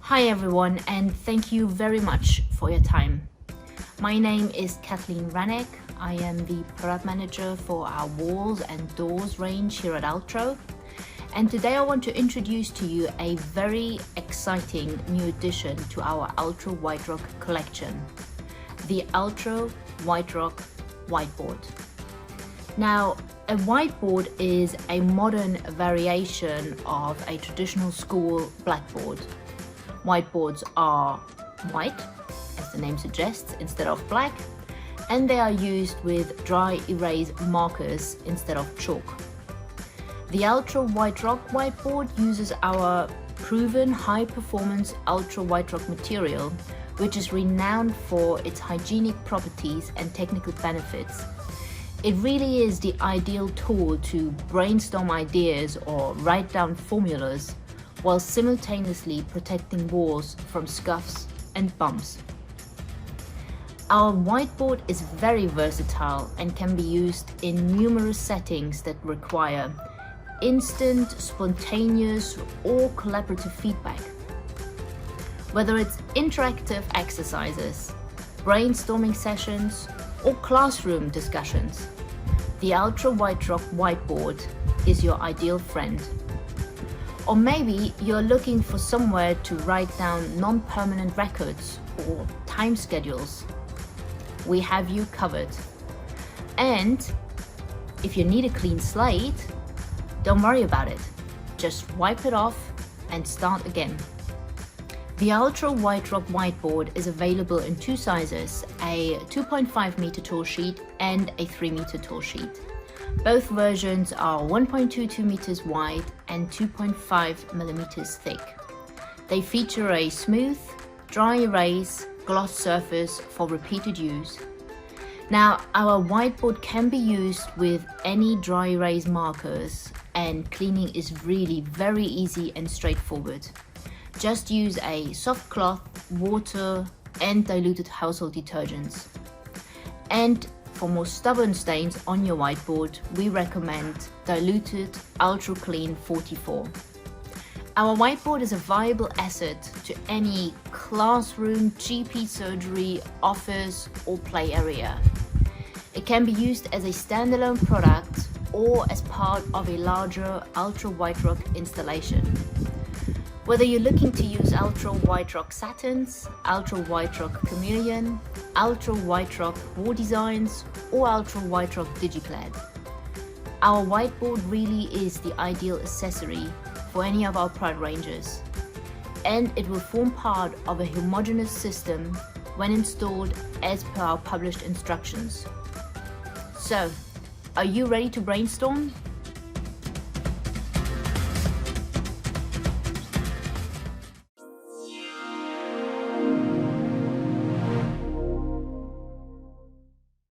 Hi everyone, and thank you very much for your time. My name is Kathleen Ranek. I am the product manager for our walls and doors range here at Altro. And today I want to introduce to you a very exciting new addition to our Altro Whiterock collection, the Altro Whiterock Whiteboard. Now, a whiteboard is a modern variation of a traditional school blackboard. Whiteboards are white, as the name suggests, instead of black, and they are used with dry erase markers instead of chalk. The Altro Whiterock Whiteboard uses our proven high-performance Altro Whiterock material, which is renowned for its hygienic properties and technical benefits. It really is the ideal tool to brainstorm ideas or write down formulas while simultaneously protecting walls from scuffs and bumps. Our whiteboard is very versatile and can be used in numerous settings that require instant, spontaneous, or collaborative feedback. Whether it's interactive exercises, brainstorming sessions, or classroom discussions, the Altro Whiterock Whiteboard is your ideal friend. Or maybe you're looking for somewhere to write down non-permanent records or time schedules. We have you covered. And if you need a clean slate, don't worry about it. Just wipe it off and start again. The Altro Whiterock Whiteboard is available in two sizes, a 2.5 meter tall sheet and a 3 meter tall sheet. Both versions are 1.22 meters wide and 2.5 millimeters thick. They feature a smooth, dry erase gloss surface for repeated use. Now, our whiteboard can be used with any dry erase markers, and cleaning is really very easy and straightforward. Just use a soft cloth, water, and diluted household detergents. And for more stubborn stains on your whiteboard, we recommend diluted Ultra Clean 44. Our whiteboard is a viable asset to any classroom, GP surgery, office, or play area. It can be used as a standalone product or as part of a larger Altro Whiterock installation. Whether you're looking to use Altro Whiterock Satins, Altro Whiterock Chameleon, Altro Whiterock Wall Designs, or Altro Whiterock Digiclad, our whiteboard really is the ideal accessory for any of our product ranges, and it will form part of a homogeneous system when installed as per our published instructions. So, are you ready to brainstorm?